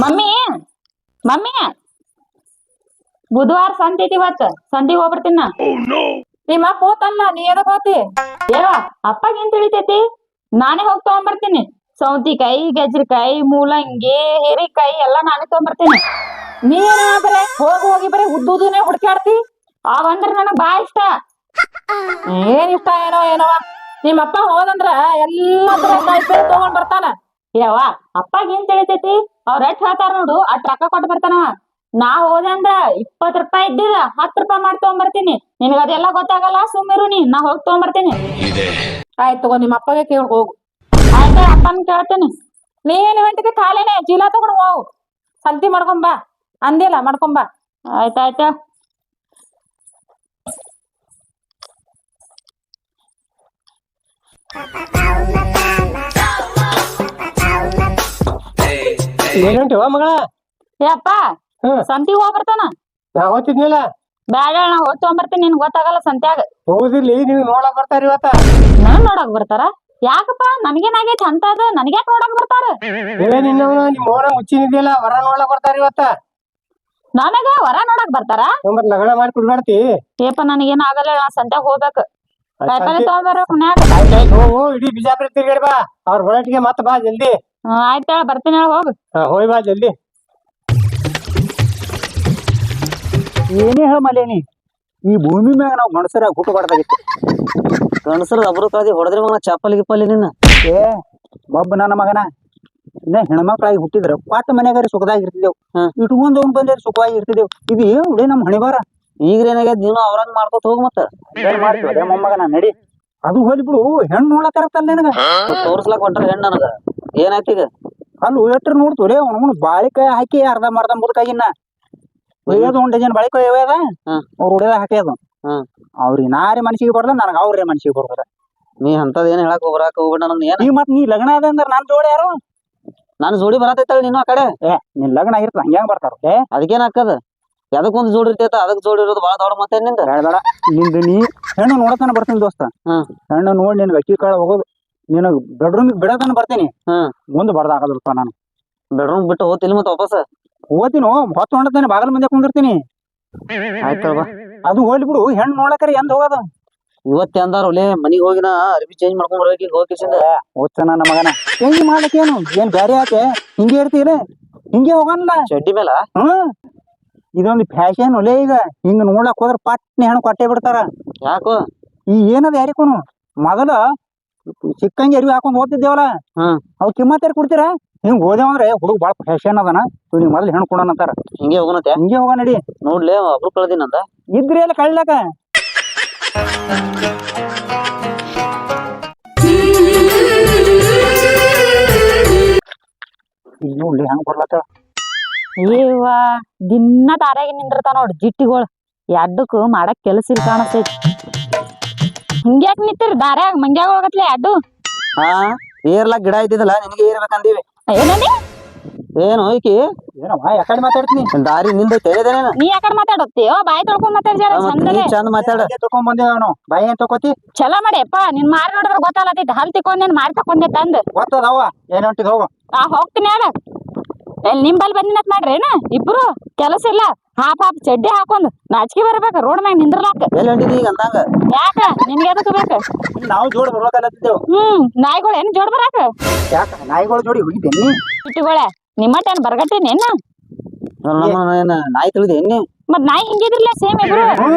Mummy mummy ಬುಧವಾರ ಸಂತೆ ಐತಿ ಇವತ್ತ ಸಂತಿಗೆ ಹೋಗ್ಬರ್ತೀನ. ನಿಮ್ಮ ಅಪ್ಪ ಹೋತಲ್ಲ ನೀ ಎದಕ್ ಹೋತಿ? ಏವ ಅಪ್ಪಗ ಏನ್ ತಿಳಿತೈತಿ? ನಾನೇ ಹೋಗಿ ತಗೊಂಡ್ಬರ್ತೀನಿ. ಸೌತಿಕಾಯಿ, ಗೆಜ್ರಿಕಾಯಿ, ಮೂಲಂಗಿ, ಹೀರಿಕಾಯಿ ಎಲ್ಲಾ ನಾನೇ ತಗೊಂಡ್ಬರ್ತೀನಿ. ನೀನ ಬರೇ ಹೋಗಿ ಬರೀ ಉದ್ದುನೇ ಹುಡ್ಕಾಡ್ತಿ. ಅವಂದ್ರ ನನಗ್ ಬಾ ಇಷ್ಟ. ಏನ್ ಇಷ್ಟ ಏನೋ ಏನವ. ನಿಮ್ಮಪ್ಪ ಹೋದಂದ್ರ ಎಲ್ಲಾ ತಗೊಂಡ್ ಬರ್ತಾನ. ಯಾವ ಅಪ್ಪಗ ಏನ್ ತಿಳಿತೈತಿ? ಅವ್ರ ಎಷ್ಟ್ ಹೇಳ್ತಾರ ನೋಡು ಅಷ್ಟ್ ರೊಕ್ಕ ಕೊಟ್ಟು ಬರ್ತಾನವ. ನಾ ಹೋದೆ ಅಂದ್ರ 20 ರೂಪಾಯಿ ಇದ್ದಿಲ್ಲ 10 ರೂಪಾಯಿ ಮಾಡಿ ತಗೊಂಡ್ಬರ್ತೀನಿ. ನಿನಗ ಅದೆಲ್ಲ ಗೊತ್ತಾಗಲ್ಲ, ಸುಮ್ಮಿರು ನೀ. ನಾ ಹೋಗಿ ತಗೊಂಡ್ಬರ್ತೀನಿ. ಆಯ್ತು ತಗೋ, ನಿಮ್ಮ ಅಪ್ಪಗೆ ಕೇಳಿ ಹೋಗು. ಆಯ್ತಾ, ಅಪ್ಪನ ಕೇಳ್ತೇನೆ. ನೀನ್ ಹೊಂಟಿಗೆ ಖಾಲಿನೇ ಚೀಲ ತಗೊಂಡು ಹೋಗು. ಸಂತಿ ಮಾಡ್ಕೊಂಬಾ ಅಂದಿಲ್ಲ, ಮಾಡ್ಕೊಂಬಾ. ಆಯ್ತಾಯ್ತಾ. ಏನಂಟಿವ ಮಗಳ? ಏಪ್ಪ ಸಂತಿಗೆ ಹೋಗ್ಬರ್ತಾನ. ನಾ ಹೋಗ್ತಿದ್ನಿಲ್ಲ. ಬ್ಯಾಡ, ನಾ ಹೋಗಿ ತಗೊಂಡ್ಬರ್ತೀನಿ. ನಿನ್ ಗೊತ್ತಾಗಲ್ಲ ಸಂತ್ಯಾಗ. ಹೋಗುದಿಲ್ಲ, ನೀವ್ ನೋಡಕ್ ಬರ್ತಾರ ಇವತ್ತ. ನನ್ ನೋಡಕ್ ಬರ್ತಾರ? ಯಾಕಪ್ಪ ನನ್ಗೇನಾಗೈತಿ ಅಂತದ? ನನ್ಗ್ಯಾಕ್ ನೋಡಕ್ ಬರ್ತಾರ? ನಿನ್ನ ನಿಮ್ ಓನ ಮುಚ್ಚಿನಿದ್ಯಲ್ಲ, ಹೊರ ನೋಡಕ್ ಬರ್ತಾರ ಇವತ್ತ. ನನಗ ಹೊರ ನೋಡಕ್ ಬರ್ತಾರ? ಮತ್ ಲಗ್ನ ಮಾಡಿ ಕುಡ್ಬಾಡ್ತಿ. ಏಪ ನನಗೇನ್ ಆಗಲ್ಲ, ನಾ ಸಂತ್ಯಾಗ ಹೋಗ್ಬೇಕು. ಕಾಯಿಪಲ್ಲೆ ತಗೊಂಡ್ಬರ್ಬೇಕು ಮನ್ಯಾಗ. ಆಯ್ತಾಯ್ತು, ಹೋಗು. ಇಡೀ ಬಿಜಾಪುರ ತಿರ್ಗಾಡಿ ಬಾ. ಅವ್ರ ಬರಟಿಗೆ ಮತ್ತ ಬಾ ಜಲ್ದಿ. ಆಯ್ತ ಬರ್ತೀನಿ, ಹೋಗು. ಹೋಯ್ ಬಾ ಜಲ್ದಿ. ಏನೇ ಹೇಳ ಮಲೇನಿ, ಈ ಭೂಮಿ ಮ್ಯಾಗ ನಾವು ಗಣಸರ ಹುಟ್ಟಬಾರ್ದಾಗಿತ್ತು. ಗಂಡಸರ ಅಬ್ರು ಕಳ್ದಿ ಹೊಡೆದ್ರಿ ಮಗ ಚಪ್ಪಲ್ ಗಿಪ್ಪಲ್ಲಿ ನಿನ್ನ. ಏ ಒಬ್ಬ ನನ್ನ ಮಗನ ಇನ್ನ ಹೆಣ್ಮಕ್ಳಾಗಿ ಹುಟ್ಟಿದ್ರ ಪಾಟ ಮನ್ಯಾಗಾರಿ ಸುಖದಾಗಿ ಇರ್ತಿದ್ದೇವ್. ಇಟ್ಕೊಂಡ್ ಅವ್ನ್ ಬಂದೇರಿ ಸುಖವಾಗಿ ಇರ್ತಿದ್ದೇವ್. ಇದು ಏನ್ ಉಡೇ ನಮ್ ಹಣಿಬಾರ. ಈಗ್ರ ಏನಾಗ್ಯದ, ನೀನು ಅವ್ರಂಗ್ ಮಾಡ್ಕೊತ ಹೋಗ್ ಮತ್ತ. ಏನ್ ಮಾಡ್ತೀವಿ ಮೊಮ್ಮಗನ ನಡಿ. ಅದು ಹೋಲಿ ಬಿಡು, ಹೆಣ್ಣು ನೋಡಕರತ್ತಲ್ಲ ನಿನಗ. ತೋರ್ಸ್ಲಾಕ್ ಹೊಂಟ್ರ ಹೆಣ್ಣ ನನಗ ಏನಾಯ್ತು ಈಗ? ಅಲ್ಲಿ ಎಟ್ರ ನೋಡ್ತೀವ್ರಿ ಅವ್ನು ಬಾಳಿಕಾಯಿ ಹಾಕಿ ಅರ್ಧ ಮರ್ಧ ಮುದ್ಕಾಗಿನ್ನ ಒಯ್ಯೋದು 1 ಡಜನ್ ಬಾಳಿಕಾಯಿ ಒಯ್ಯದ ಅವ್ರು ಉಡ್ಯದ ಹಾಕ್ಯದ. ಅವ್ರಿಗೆ ನಾರೇ ಮನ್ಸಿಗೆ ಬರ್ದ, ನನಗ ಅವ್ರೇ ಮನ್ಸಿಗೆ ಬರ್ತಾರ. ನೀ ಅಂತದ್ ಏನ್ ಹೇಳಕ್ ಬರಾಕ ಹೋಗ್ಬಿಡ ನನಗ್. ಏನ್ ಈಗ ಮತ್ ನೀ ಲಗ್ನ ಅದ ಅಂದ್ರ ನಾನ್ ಜೋಡಿ ಯಾರು? ನಾನು ಜೋಡಿ ಬರತೈತಳ ನೀನು ಆ ಕಡೆ. ನಿನ್ ಲಗ್ನ ಆಗಿರ್ತ ಹಂಗ್ಯಾಂಗ ಬರ್ತಾರ? ಅದಕ್ಕೇನ್ ಹಾಕದ? ಎದಕ್ಕೊಂದ್ ಜೋಡಿ ಇರ್ತೈತ, ಅದಕ್ ಜೋಡಿ ಇರೋದು ಬಾಳ ದೊಡ್ಡ ಮತ್ತೆ ನಿಂದ. ಬೇಡ ನಿಂದ ನೀ ಹೆಣ್ಣು ನೋಡತಾನ ಬರ್ತೀನಿ ದೋಸ್ತ. ಹೆಣ್ಣು ನೋಡಿ ನಿನ್ಗ ಅಕ್ಕಿ ಕಾಳ ಹೋಗೋದು, ನಿನಗ್ ಬೆಡ್ರೂಮ್ ಬಿಡತಾನ ಬರ್ತೀನಿ. ಮುಂದ್ ಬರ್ದಾಗದಲ್ಪ ನಾನು. ಬೆಡ್ರೂಮ್ ಬಿಟ್ಟು ಹೋತಿಲ್ ಮತ್ತ ವಾಪಸ್? ಹೋತಿನೋ, ಹೊತ್ತು ಹೊಂಡತಾನೆ ಬಾಗಲ್ ಮುಂದೆ ಕುಂದಿರ್ತೀನಿ. ಆಯ್ತಲ್ವಾ, ಅದು ಹೋಗ್ಲಿ ಬಿಡು. ಹೆಣ್ಣು ನೋಡಕರಿ ಎಂದ್ ಹೋಗದ? ಇವತ್ತೇ ಅಂದಾರಲ್ಲೇ ಮನಿಗ್ ಹೋಗಿನ ಅರ್ಬಿ ಚೇಂಜ್ ಮಾಡ್ಕೊಂಡ್ ಬರ್ಬೇಕು. ಈಗ ಹೋಗಿಸಿಂದ ಓದ್ತ ನನ್ನ ಮಗನ ಚೇಂಜ್ ಮಾಡ್ಲಕ್ಕೇನು ಏನ್ ಬ್ಯಾರೆ ಆತೆ? ಹಿಂಗೆ ಇರ್ತೀರ, ಹಿಂಗೆ ಹೋಗಲ್ಲ ಚಡ್ಡಿ ಮೇಲ. ಇದೊಂದು ಫ್ಯಾಷನ್ ಒಲೆ. ಈಗ ಹಿಂಗ ನೋಡ್ಲಕ್ ಹೋದ್ರ ಪಟ್ನೆ ಹೆಣ್ಣು ಕೊಟ್ಟೆ ಬಿಡ್ತಾರ. ಯಾಕೋ ಈ ಏನದ ಯಾರಿಕೋನು? ಮೊದಲ ಚಿಕ್ಕಂಗೆ ಅರಿವಿ ಹಾಕೊಂಡ್ ಹೋಗ್ತಿದ್ದೇವಲ್ಲ, ಅವ್ ಕಿಮ್ಮತ್ತೇರ್ ಕೊಡ್ತೀರ? ಹಿಂಗ್ ಹೋದೇವಂದ್ರೆ ಹುಡುಗ ಬಾಳ ಫ್ಯಾಷನ್ ಅದನ, ನೀವ್ ಮೊದಲು ಹೆಣ್ಣು ಕೊಡೋಣ ಅಂತಾರ. ಹಿಂಗೆ ಹೋಗೋಣತೆ? ಹಿಂಗೆ ಹೋಗ ನಡಿ. ನೋಡ್ಲೇ ಒಬ್ರು ಕಳ್ದಿನಂದ ಇದ್ರಿ ಎಲ್ಲ ಕಳ್ಲಕ. ನೋಡ್ಲಿ ಹೆಂಗ್ ಬರ್ಲತ್ತ. ಏವ ದಿನ ತಾರ್ಯಾಗ ನಿಂದಿರ್ತಾವ ನೋಡ್ ಜಿಟ್ಟಿಗಳು. ಎಡ್ಡಕ್ಕೂ ಮಾಡಕ್ ಕೆಲಸ ಇಲ್ಲಿ ಕಾಣಸ್ತೈತಿ. ಹಿಂಗ್ಯಾಕ್ ನಿಂತಿರ್ ದಾರ್ಯಾಗ ಮಂಗ್ಯಾಗತ್ಲೆ ಅಡ್ಡು? ಏರ್ಲಾಕ್ ಗಿಡ ಇದ್ದಿದ್ದಲ್ಲ, ನಿನಗೆ ಏರ್ಬೇಕಂದೀವಿ. ಏನಂದಿ? ಏನು ಹೋಯ್ಕಿ? ಏನಮ್ಮ ಯಾಕಡೆ ಮಾತಾಡ್ತೀನಿ? ದಾರಿ ನಿಂದ ತಿಳಿದೇನ? ನೀ ಯಾಕಡೆ ಮಾತಾಡತ್ತೀಯೋ? ಬಾಯಿ ತೊಳ್ಕೊಂಡ್ ಮಾತಾಡ್ಜಾರ. ಚಂದ ಮಾತಾಡ. ತಕೊಂಡ್ ಬಂದೇವ ನಾವು. ಬಾಯಿ ಏನ್ ತಕೋತಿ? ಚಲೋ ಮಾಡಿಯಪ್ಪ. ನಿನ್ ಮಾರಿ ನೋಡಿದ್ರ ಗೊತ್ತಾಗತೈತಿ. ಹಲ್ ತಿಕ್ಕೊಂಡ್ ಮಾರಿ ತಕೊಂಡೆ ತಂದ್ ಗೊತ್ತದವ ಏನ್ ಹೊಂಟಿದ್ ಹೋಗು. ಹೋಗ್ತೀನಿ ಹೇಳ. ನಿಂಬಲ್ ಬಂದಿನತ್ ಮಾಡ್ರೇನ ಇಬ್ರು? ಕೆಲಸ ಇಲ್ಲ, ಹಾಪ್ ಚಡ್ಡಿ ಹಾಕೊಂಡ್ ನಾಚಿಕೆ ಬರ್ಬೇಕ ರೋಡ್ ಮ್ಯಾಗ ನಿಂದ್ರಲಾಕ. ಎಲ್ಲಿ ಹೊಂಟಿದಿ ಈಗ ಅಂದಂಗ? ಯಾಕ ನಿನ್ಗೆ ಎದಕ್ ಬೇಕು? ನಾವು ಜೋಡ್ ಬರ್ಬೇಕಲ್ಲತ್ತಿದ್ದೇವ್. ನಾಯಿಗಳು ಏನ್ ಜೋಡ್ ಬರಾಕ? ಯಾಕ ನಾಯಿಗಳು ಜೋಡಿ ಹೋಗಿದ್ದೇನಿ? ಇಟ್ಟಿಗೋಳೆ ನಿಮ್ಮಟ್ಟೇನ್ ಬರ್ಗಟ್ಟೇನೇನ? ನಾಯಿ ತಿಳಿದೆ ಎಣ್ಣೆ? ಮತ್ ನಾಯಿ ಹಿಂಗಿದ್ರಲ್ಲ ಸೇಮ್ ಇಬ್ರು.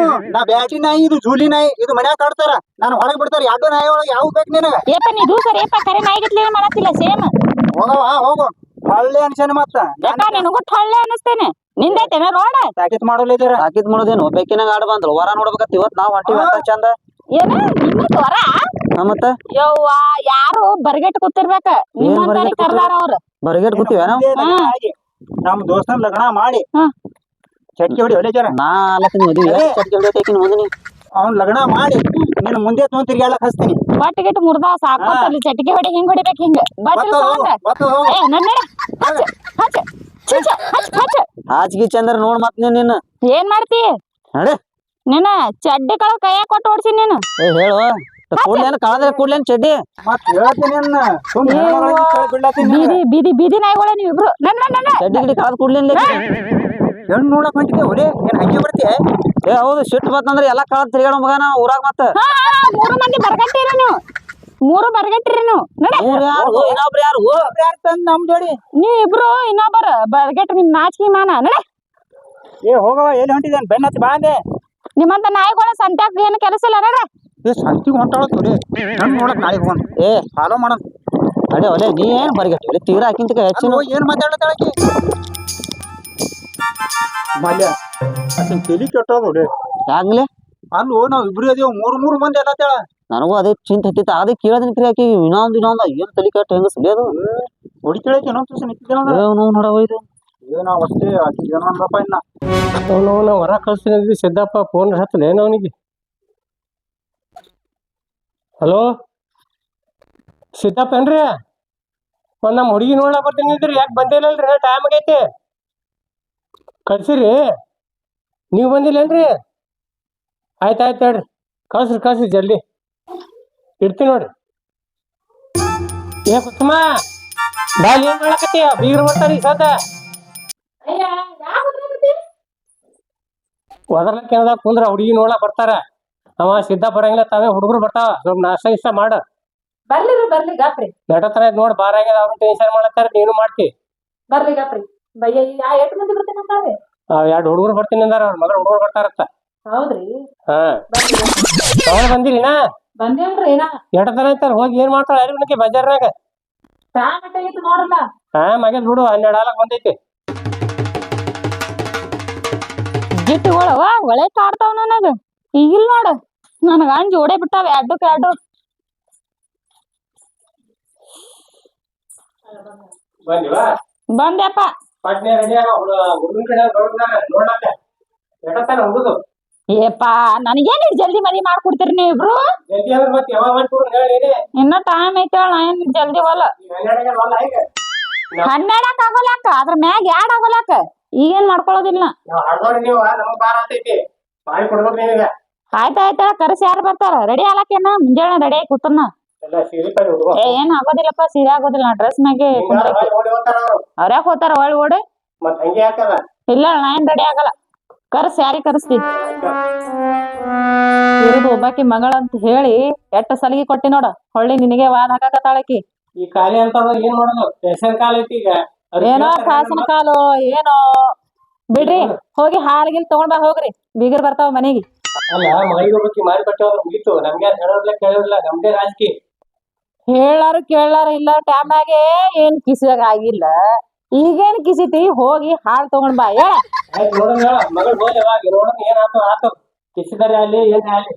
ನಾ ಬ್ಯಾಟಿ ನಾಯಿ, ಇದು ಜೂಲಿ ನಾಯಿ. ಇದು ಮನ್ಯಾಗ ಕಾಡ್ತಾರ, ನಾನು ಹೊರಗ್ ಬಿಡ್ತಾರ. ಎರಡು ನಾಯಿ ಒಳಗೆ ಯಾವ ಬೇಕು ನಿನಗ? ಏಪ ನೀ ದೂಸರ್ ಏಪ ಕರೆ ನಾಯಿಗತ್ಲೆ ಮಾಡತ್ತಿಲ್ಲ ಸೇಮ್. ಹೋಗವ ಹೋಗು. ಒಳ್ಳೆ ಅನ್ಸೇನೆ ಮತ್ತ. ಯಾಕ ನಿನಗೂ ಹೊಳ್ಳೆ ಅನಸ್ತೇನೆ? ನಿಂದೈತೇನ ರೋಡ್? ಪ್ಯಾಕೆಟ್ ಮಾಡೋಲ್ಲ ಇದ್ದೀರ? ಹಾಕಿದ್ ಮಾಡೋದೇನು ಬೆಕ್ಕಿನಾಗ ಆಡ್ ಬಂದ್ರು. ಹೊರ ನೋಡ್ಬೇಕತ್ ಇವತ್ ನಾವ್ ಹೊಂಟಿವಿ ಅಂತ ಚಂದ. ಏನ ನಿಮ್ಮದ್ ಹೊರ? ಮತ್ತ ಯವ್ವ ಯಾರು ಬರ್ಗೆಟ್ ಕೂತಿರ್ಬೇಕ. ನಿಮ್ಮಂತಾರಿ ಕರ್ದಾರ ಅವ್ರು. ಬರ್ಗೆಟ್ ಕೂತೀವ ನಾವು? ನಮ್ ದೋಸ್ತನ್ ಲಗ್ನ ಮಾಡಿ ಚಟ್ಕಿ ಹೊಡಿ ಹೊಲೆ ಜರ. ನಾ ಅಲ್ಲಕಿನ ಮದ್ವಿ ಚಟ್ಕಿ ಹೊಡಿಯೋಕೈಕಿನ ಮುಂದಿನಿ. ಅವ್ನ್ ಲಗ್ನ ಮಾಡಿ ನೀನು ಮುಂದೆ ತೊಗೊಂಡ್ ತಿರ್ಗಾಳಕ್ ಹಚ್ತೀನಿ. ಬಟ್ ಗಿಟ್ ಮುರ್ದ ಸಾಕೋತಲ್ಲಿ ಚಟಿಕೆ ಹೊಡಿ ಹಿಂಗ್ ಹೊಡಿಬೇಕು ಹಿಂಗ. ಹಾಚ್ಗಿ ಚಂದ್ರ ನೋಡ್ ಮತ್ ನೀನ್ ಏನ್ ಮಾಡ್ತಿ? ನಡೆ ನೀನ ಚಡ್ಡಿ ಕಳ ಕೈಯಾಗ ಕೊಟ್ಟು ಓಡ್ಸಿ ನೀನು. ಹೇಳು ಕೂಡ್ಲೇನ್ ಕಳದ್ರೆ ಕೂಡ್ಲೇನ್ ಚಡ್ಡಿ ಮತ್ ಹೇಳ್ತೀನಿ ಅನ್ನ ಸುಮ್ ಬಿಡ್ಲಾತೀನಿ ಬೀದಿ ಬೀದಿ ಬೀದಿ ನಾಯಿಗಳ ನೀವಿಬ್ರು ನನ್ನ ಚಡ್ಡಿ ಗಿಡಿ ಕಳದ್ ಕೂಡ್ಲೇನ್ ಹೆಣ್ಣು ನೋಡಕ್ ಹೊಂಟಿದ್ದೆ ಒಡೆ ಏನ್ ಹಂಗೆ ಬರ್ತೀಯ ಏ ಹೌದು ಸಿಟ್ಟು ಬತ್ತಂದ್ರ ಎಲ್ಲಾ ಕಳದ್ ತಿರ್ಗಾಡ ಮಗನ ಊರಾಗ ಮತ್ತ ಮೂರು ಮಂದಿ ಬರ್ಗಟ್ಟಿರಿ ನೀವು ಮೂರು ಬರ್ಗಟ್ಟಿರಿ ನೀವು ನಡೆ ಅವ್ರು ಯಾರು ಇನ್ನೊಬ್ರು ಯಾರು ಯಾರ್ ತಂದ್ ನಮ್ ಜೋಡಿ ನೀವ್ ಇಬ್ರು ಇನ್ನೊಬ್ಬರ ಬರ್ಗಟ್ರಿ ನಿಮ್ ನಾಚಿಕೆ ಮಾನ ನಡೆ ಏ ಹೋಗವ ಎಲ್ಲಿ ಹೊಂಟಿದ್ದೇನೆ ಬೆನ್ನ ಹತ್ತಿ ಬಾಂದೆ ನಿಮ್ಮಂತ ನಾಯಿಗಳ ಸಂತ್ಯಾಗ ಏನು ಕೆಲಸ ಇಲ್ಲ ನಡೆ ಏ ಸಂತಿಗೆ ಹೊಂಟಾಳ ತೊಡಿ ಹೆಣ್ಣು ನೋಡಕ್ ನಾಳೆ ಹೋಗೋಣ ಏ ಫಾಲೋ ಮಾಡೋಣ ಅಡೆ ಒಲೆ ನೀ ಏನ್ ಬರ್ಗಟ್ಟಿ ತೀರಾ ಹಾಕಿಂತ ಹೆಚ್ಚಿನ ಏನ್ ಮಾತಾಡ್ತಾಳಕಿ ಮಲ್ಯ ಅಕಿನ್ ತಲಿ ಕೆಟ್ಟೋದು ಆಗ್ಲಿ ಅಲ್ಲೋ ನಾವ್ ಇಬ್ರು ಅದೇವ್ ಮೂರು ಮಂದಿ ಎಲ್ಲತ್ತೇಳ ನನಗೂ ಅದೇ ಚಿಂತೆ ಹತ್ತಿತ್ತ ಅದೇ ಕೇಳದಿನ ಕ್ರಿಯೆ ಆಕಿ ಇನ್ನೊಂದ್ ಏನ್ ತಲಿ ಕೆಟ್ಟ ಹೆಂಗ ಸಲಿಯೋದು ಹೊಡಿತೇಳಕ್ಕೆ ಇನ್ನೊಂದ್ ತುಸ ನಿಂತಿದ್ದೇಳ ನಾವು ನೋಡವ ಇದು ನಾವ್ ಅಷ್ಟೇ ಆಕಿ ಜನ ಅಂದ್ರಪ್ಪ ಇನ್ನ ಅವನು ಹೊರ ಕಳ್ಸ್ತೀನಿ ಸಿದ್ದಪ್ಪ ಫೋನ್ ಹತ್ತಲ ಏನು ಅವನಿಗೆ. ಹಲೋ ಸಿದ್ದಪ್ಪ ಏನ್ರಿ ಒಂದ್ ನಮ್ಮ ಹುಡುಗಿ ನೋಡ್ಲಾಕ್ ಬರ್ತೀನಿ ಇದ್ರಿ ಯಾಕೆ ಬಂದಿಲ್ಲಲ್ರಿ ಟೈಮ್ ಆಗೈತಿ ಕಳ್ಸಿರಿ ನೀವು ಬಂದಿಲ್ಲೇನ್ರಿ ಆಯ್ತು ಹೇಳ್ರಿ ಕಳ್ಸ್ರಿ ಜಲ್ದಿ ಇಡ್ತೀನಿ ನೋಡ್ರಿ. ಏ ಕುಸುಮ ಬಾಲ್ ಏನ್ ಮಾಡಕತ್ತೀಯ ಬೀಗ್ರು ಬರ್ತಾರ ಈ ಸದ ಒದರ್ಲಕ್ಕ ಕುಂದ್ರ ಹುಡುಗಿ ನೋಡ್ಲಾಕ್ ಬರ್ತಾರ ಅವ ಸಿದ್ಧ ಬರಂಗಿಲ್ಲ ತಾವೇ ಹುಡುಗರು ಬರ್ತಾವ ಸ್ವಲ್ಪ ನಾಷ್ಟ ಇಷ್ಟ ಮಾಡ ಬರ್ಲಿ ಗಾಪ್ರಿ ನಟತರ ನೋಡ್ ಬಾರ ಆಗ್ಯದ ಅವ್ರು ಟೆನ್ಷನ್ ಮಾಡತ್ತಾರ ನೀನು ಮಾಡ್ತಿ ಬರ್ಲಿ ಗಾಪ್ರಿ ಬಯ್ಯ ಎಷ್ಟು ಮಂದಿ ಬರ್ತೀನಿ ಎರಡು ಹುಡುಗರು ಬರ್ತೀನಿ ಅಂದಾರ ಅವ್ರ ಮಗಳ ಹುಡುಗರು ಬರ್ತಾರತ್ತ. ಹೌದ್ರಿ ಹಾ ಅವ್ರು ಬಂದಿರಿನ ಬಂದೇನ್ರಿ ಏನ ಎಟತರ ಐತಾರ ಹೋಗಿ ಏನ್ ಮಾಡ್ತಾಳ ಅರಿವಿನಕ್ಕೆ ಬಜಾರ್ನಾಗ ನೋಡಲ್ಲ ಹಾ ಮಗದ್ ಬಿಡು 12 ಆಲಕ್ ಬಂದೈತಿ ಗಿಟ್ಟುಗಳವ ಒಳ್ಳೆ ಕಾಡ್ತಾವ ನನಗ ಈಗಿಲ್ ನೋಡ ನನಗ ಅಂಜ್ ಓಡೇ ಬಿಟ್ಟಾವ ಎರಡು ಬಂದಿವಾ ಬಂದ್ಯಪ್ಪ ಪಟ್ನೆ ರೆಡಿ ಹುಡುಗನ ಕಡೆ ನೋಡ್ಲಾಕ ಎಟತಾನ ಹುಡುಗರು ಏಪಾ ನನಗೇನ್ ಜಲ್ದಿ ಮದಿ ಮಾಡ್ಕೊಡ್ತೀರಿ ನೀವ್ ಇಬ್ರು ಜಲ್ದಿ ಅಂದ್ರೆ ಮತ್ತೆ ಯಾವಾಗ ಮಾಡ್ಕೊಡು ಹೇಳಿ ಇನ್ನ ಟೈಮ್ ಐತೇಳ ನಾ ಏನ್ ಜಲ್ದಿ ಹೊಲ 12 ಆಗೋಲ್ಯಾಕ ಅದ್ರ ಮ್ಯಾಗ 2 ಆಗೋಲ್ಯಾಕ ಈಗೇನ್ ಮಾಡ್ಕೊಳ್ಳೋದಿಲ್ಲ ನೀವು ನಮಗ್ ಬಾರ ಆತೈತಿ ಮಾಡಿ ಕೊಡ್ಬೇಕು ನಿನಗ ಆಯ್ತಾಯ್ತ ಕರೆಸಿ ಯಾರು ಬರ್ತಾರ ರೆಡಿ ಆಲಕೇನ ಮುಂಜಾನೆ ರೆಡಿ ಆಗಿ ಕೂತನ್ನ ಎಲ್ಲ ಸೀರೆ ಪರಿ ಹುಡುಗ ಏನ್ ಆಗೋದಿಲ್ಲಪ್ಪ ಸೀರೆ ಆಗೋದಿಲ್ಲ ಡ್ರೆಸ್ ಮ್ಯಾಗೆ ಓಡಿ ಹೋಗ್ತಾರ ಅವ್ರು ಅವ್ರ್ಯಾಕ ಹೋತಾರ ಒಳ್ಳೆ ಓಡಿ ಮತ್ ಹಂಗೆ ಹಾಕದ ಇಲ್ಲ ನಾ ಏನ್ ರೆಡಿ ಆಗಲ್ಲ ಕರ್ಸ್ ಯಾರಿಗೆ ಕರೆಸ್ತಿ ಇರೋದು ಒಬ್ಬಾಕಿ ಮಗಳಂತ ಹೇಳಿ ಎಟ್ಟ ಸಲಿಗೆ ಕೊಟ್ಟಿ ನೋಡ ಹೊಳ್ಳಿ ನಿನಗೆ ವಾದ ಹಾಕಾಕತ್ತಾಳಕಿ ಈ ಕಾಲಿ ಅಂತ ಏನ್ ಮಾಡೋದು ಫ್ಯಾಷನ್ ಕಾಲ ಐತಿ ಈಗ ಏನೋ ಫ್ಯಾಷನ್ ಕಾಲು ಏನೋ ಬಿಡ್ರಿ ಹೋಗಿ ಹಾಲಿಗಿಲ್ ತಗೊಂಡ್ ಬಾ ಹೋಗ್ರಿ ಬೀಗರ್ ಬರ್ತಾವ ಮನೆಗೆ ಅಲ್ಲ ಮಗಳಿಗೆ ಒಬ್ಬಕಿ ಮಾರಿ ಬಟ್ಟೆ ಹೋದ್ರೆ ಮುಗೀತು ನಮ್ಗೆ ಹೇಳೋದ್ಲೆ ಕೇಳೋದಿಲ್ಲ ನಮ್ದೇ ರಾಜಕೀಯ ಹೇಳಾರು ಕೇಳಾರು ಇಲ್ಲ ಟೈಮ್ನಾಗೆ ಏನ್ ಕಿಸಿದಾಗ ಆಗಿಲ್ಲ ಈಗೇನ್ ಕಿಸಿತಿ ಹೋಗಿ ಹಾಲ್ ತಗೊಂಡ್ ಬಾ ಹೇಳ ಆಯ್ತು ನೋಡೋಣ ಹೇಳ ಮಗಳು ಹೋಗಿ ಯಾವಾಗ ನೋಡೋಣ ಏನ್ ಆತು ಕಿಸಿದಾರೆ ಅಲ್ಲಿ ಏನ್ ಅಲ್ಲಿ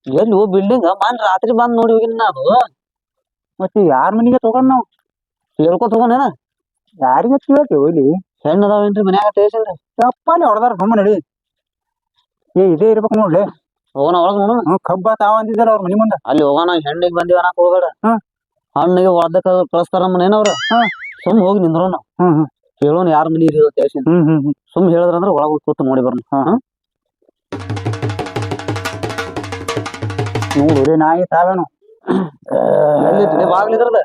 ಎಲ್ಲಿ ಬಿಲ್ಡಿಂಗ್ ಬಂದ್ ರಾತ್ರಿ ಬಂದ್ ನೋಡಿ ಹೋಗಿನ ಅದು ಮತ್ತೆ ಯಾರ ಮನೆಗೆ ತಗೊಂಡ್ ನಾವು ಹೇಳ್ಕೊತ ಹೋಗೋಣ ಯಾರಿಗೆ ಕೇಳ್ತೇವೆ ಇಲ್ಲಿ ಹೆಣ್ಣು ಅದಾವೇನ್ರಿ ಮನ್ಯಾಗ ತೇಸಿಲ್ರಿ ಚಪ್ಪಲಿ ಹೊಡೆದಾರ ಸುಮ್ಮ ನಡಿ ಇದೇ ಇರ್ಬೇಕು ನೋಡ್ಲಿ ಹೋಗೋಣ ಒಳಗ್ ನೋಡೋಣ ಕಬ್ಬ ತಾವ ಅಂದಿದ್ದಾರ ಅವ್ರ ಮನಿ ಮುಂದ ಅಲ್ಲಿ ಹೋಗೋಣ ಹೆಣ್ಣಿಗೆ ಬಂದಿವ ಅನ್ನಕ್ ಹೋಗ್ಬೇಡ ಹಣ್ಣಿಗೆ ಒಳದಕ್ಕ ಕಳಿಸ್ತಾರ ನಮ್ಮ ಮನೇನವ್ರ ಸುಮ್ ಹೋಗಿ ನಿಂದ್ರೋಣ ಹೇಳೋಣ ಯಾರ ಮನಿ ಇರೋ ತೇಸಿನ್ ಸುಮ್ ಹೇಳಿದ್ರಂದ್ರ ಒಳಗ್ ಕೂತ್ ನೋಡಿ ಬರೋಣ ನೋಡು ನಾಯಿ ತಾವೇನು ಎಲ್ಲಿ ಬಾಗ್ಲಿದ್ರದ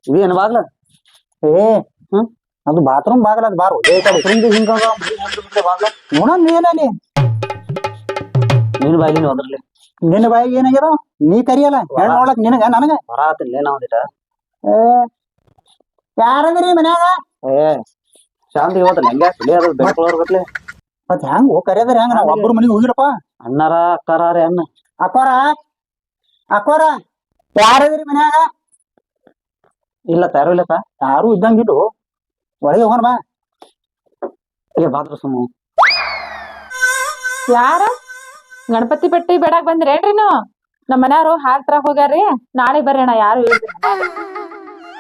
ಇದೇನು ಬಾಗ್ಲ ಏ ಅದು ಬಾತ್ರೂಮ್ ಬಾಗಲ ಅದ್ ಬಾರು ಹಿಂಗ ಬಾಗ್ಲ ನೋಡೋಣ ಏನಲ್ಲಿ ನಿನ್ ಬಾಗಿನ ಅದ್ರಲ್ಲಿ ನಿನ್ನ ಬಾಯಿಗೆ ಏನಾಗ್ಯದ ನೀ ಕರಿಯಲ್ಲ ಹೆಣ್ಣು ನೋಡಕ್ ನಿನಗ ನನಗ ಬರಾತಿಲ್ಲ ನಾವಂದಿಟ ಯಾರದ್ರಿ ಮನ್ಯಾಗ ಶಾಂತಿ ಇವತ್ತಲ್ಲ ಹೆಂಗ ಅದು ಬೆಳ್ಕೊಳ್ಳೋರ್ ಗಟ್ಲೆ ಮತ್ ಹೆಂಗ ಕರಿಯದ್ರ ಹೆಂಗ ನಾವ್ ಒಬ್ಬರು ಮನಿಗೆ ಹೋಗಿರಪ್ಪ ಅಣ್ಣಾರ ಅಕ್ಕಾರ ಅಣ್ಣ ಅಕ್ಕೋರ ಯಾರದ್ರಿ ಮನ್ಯಾಗ ಇಲ್ಲ ತಯಾರು ಇಲ್ಲಕ್ಕ ಯಾರು ಇದ್ದಂಗಿಟ್ಟು ಒಳಗೆ ಹೋಗೋಣ ಬಾ ಇಲ್ಲ ಬಾತ್ರ ಸುಮ್ಮ ಯಾರ ಗಣಪತಿ ಪಟ್ಟಿ ಬೇಡಾಕ್ ಬಂದ್ರೇನ್ರಿ ನೀವು ನಮ್ಮ ಮನ್ಯಾರು ಹಾಲ್ ತರಾಕ್ ಹೋಗ್ಯಾರ್ರಿ ನಾಳೆ ಬರ್ರಿ ಅಣ್ಣ ಯಾರು ಇಲ್ರಿ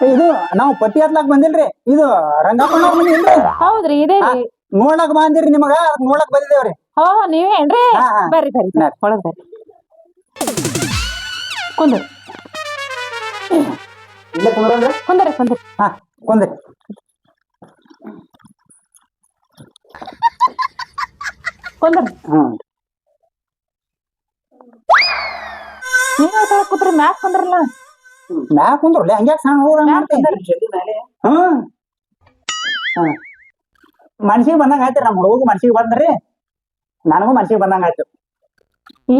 ಇದು ನಾವು ಪಟ್ಟಿ ಹತ್ಲಾಕ್ ಬಂದಿಲ್ರಿ ಇದು ರಂಗಪ್ಪನ ಮನಿ ಇಲ್ರಿ ಹೌದ್ರಿ ಇದೇ ರೀ ನೋಡ್ಲಕ್ ಬಂದಿರಿ ನಿಮಗ ನೋಡ್ಲಕ್ ಬಂದಿದ್ದೇವ್ರಿ ಹೋ ನೀವೇನ್ರಿ ಬರ್ರಿ ಒಳಗ್ ಬರ್ರಿ ಕುಂದ್ರಿ ಇಲ್ಲ ಕುಂದ್ರಿ ಕುಂದ್ರಿ ಕುಂದ್ರಿ ಕುಂದ್ರಿ ಹ್ಮ್ ನೀವ್ ಕೂತ್ರಿ ಮ್ಯಾಕ್ ಕುಂದ್ರಲ್ಲ ಮ್ಯಾಕ್ ಕುಂದ್ರಲ್ಲ ಹಂಗ್ಯಾಕ್ ಸಣ್ಣ ಹೋದಂಗ ಮ್ಯಾಕ್ ಮಾಡ್ತೀನಿ ಕುಂದ್ರಿ ಹ್ಮ್ ಹ್ಮ್ ಮನ್ಸಿಗೆ ಬಂದಂಗ ಆಯ್ತು ನಮ್ಮ ಹುಡುಗ ಮನ್ಸಿಗೆ ಬಂದ್ರಿ ನನಗೂ ಮನ್ಸಿಗೆ ಬಂದಂಗ ಆಯ್ತು